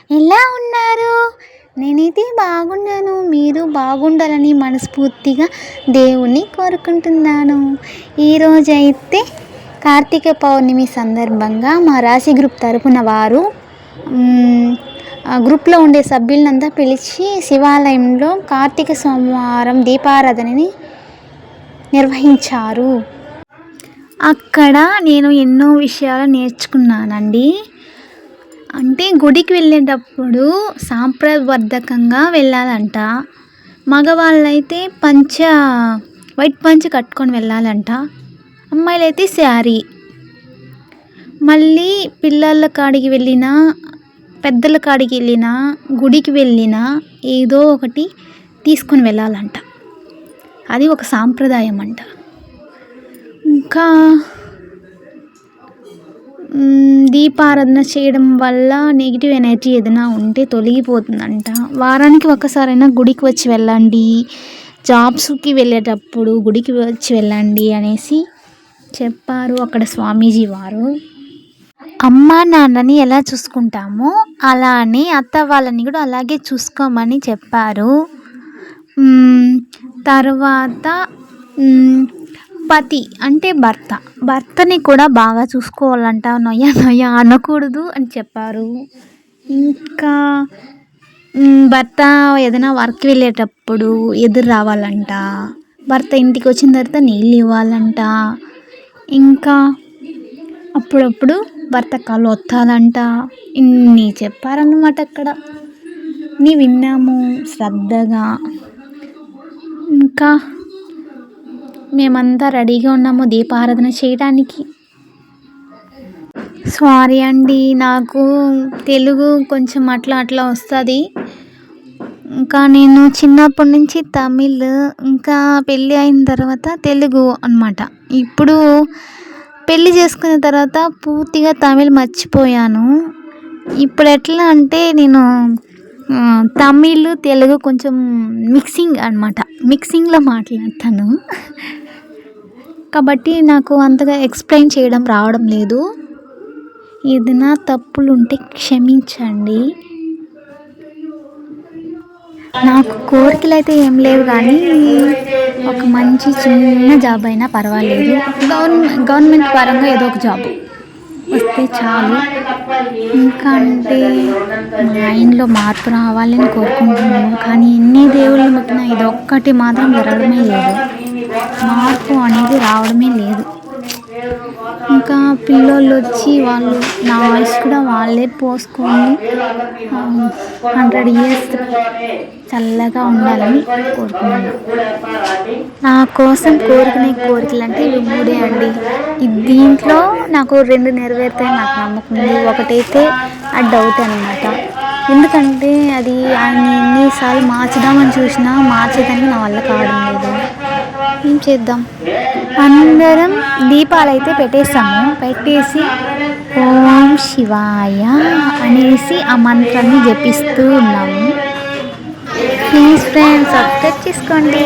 ఎలా ఉన్నారు? నేనైతే బాగున్నాను. మీరు బాగుండాలని మనస్ఫూర్తిగా దేవుణ్ణి కోరుకుంటున్నాను. ఈరోజైతే కార్తీక పౌర్ణమి సందర్భంగా మా రాశి గ్రూప్ తరపున వారు గ్రూప్లో ఉండే సభ్యులంతా పిలిచి శివాలయంలో కార్తీక సోమవారం దీపారాధనని నిర్వహించారు. అక్కడ నేను ఎన్నో విషయాలు నేర్చుకున్నానండి. అంటే గుడికి వెళ్ళేటప్పుడు సాంప్రదాయబద్ధకంగా వెళ్ళాలంట. మగవాళ్ళైతే వైట్ పంచ కట్టుకొని వెళ్ళాలంట. అమ్మాయిలైతే శారీ. మళ్ళీ పిల్లల కాడికి వెళ్ళినా, పెద్దల కాడికి వెళ్ళినా, గుడికి వెళ్ళినా ఏదో ఒకటి తీసుకొని వెళ్ళాలంట. అది ఒక సాంప్రదాయం అంట. ఇంకా దీపారాధన చేయడం వల్ల నెగిటివ్ ఎనర్జీ ఏదైనా ఉంటే తొలగిపోతుందంట. వారానికి ఒకసారైనా గుడికి వచ్చి వెళ్ళండి, జాబ్స్కి వెళ్ళేటప్పుడు గుడికి వచ్చి వెళ్ళండి అనేసి చెప్పారు అక్కడ స్వామీజీ వారు. అమ్మ నాన్నని ఎలా చూసుకుంటామో అలానే అత్త వాళ్ళని కూడా అలాగే చూసుకోమని చెప్పారు. తర్వాత పతి అంటే భర్తని కూడా బాగా చూసుకోవాలంట. నొయ్య అనకూడదు అని చెప్పారు. ఇంకా భర్త ఏదైనా వర్క్ వెళ్ళేటప్పుడు ఎదురు రావాలంట. భర్త ఇంటికి వచ్చిన తర్వాత నీళ్ళు ఇవ్వాలంట. ఇంకా అప్పుడప్పుడు భర్త కాళ్ళు ఒత్తాలంట. ఇన్ని చెప్పారన్నమాట. అక్కడ విన్నాము శ్రద్ధగా. ఇంకా మేమంతా రెడీగా ఉన్నాము దీపారాధన చేయడానికి. సారీ అండి, నాకు తెలుగు కొంచెం అట్లా వస్తుంది. ఇంకా నేను చిన్నప్పటి నుంచి తమిళ్, ఇంకా పెళ్ళి అయిన తర్వాత తెలుగు అన్నమాట. ఇప్పుడు పెళ్ళి చేసుకున్న తర్వాత పూర్తిగా తమిళ్ మర్చిపోయాను. ఇప్పుడు ఎట్లా అంటే నేను తమిళ్ తెలుగు కొంచెం మిక్సింగ్లో మాట్లాడతాను. కాబట్టి నాకు అంతగా ఎక్స్ప్లెయిన్ చేయడం రావడం లేదు. ఏదైనా తప్పులు ఉంటే క్షమించండి. నాకు కోరికలు అయితే ఏం లేవు, కానీ ఒక మంచి చిన్న జాబ్ అయినా పర్వాలేదు. గవర్నమెంట్ పరంగా ఏదో ఒక జాబ్ వస్తే చాలు. ఇంకా అంటే మా ఇంట్లో మార్పు రావాలని కోరుకుంటున్నాను. కానీ ఎన్ని దేవుళ్ళు మొక్కినా ఇది ఒక్కటి మాత్రం జరగడమే లేదు. మార్పు అనేది రావడమే లేదు. ఇంకా పిల్లోళ్ళు వచ్చి వాళ్ళు నా వాయిస్ కూడా వాళ్ళే పోసుకొని 100 years చల్లగా ఉండాలని కోరుకున్నాను. నా కోసం కోరుకునే కోరికలు అంటే ఇవి 3 అండి. దీంట్లో నాకు 2 నెరవేరుతాయని నాకు నమ్మకం ఉంది. ఒకటైతే అడ్డు అవుతాయి అన్నమాట. ఎందుకంటే అది ఆయన ఎన్నిసార్లు మార్చుదామని చూసినా మార్చేదానికి నా వల్ల కావడం లేదు. ఏం చేద్దాం. అందరం దీపాలైతే పెట్టేసి ఓం శివాయ అనేసి ఆ మంత్రాన్ని జపిస్తూ ఉన్నాము. ప్లీజ్ ఫ్రెండ్స్ సబ్స్క్రైబ్ చేసుకోండి.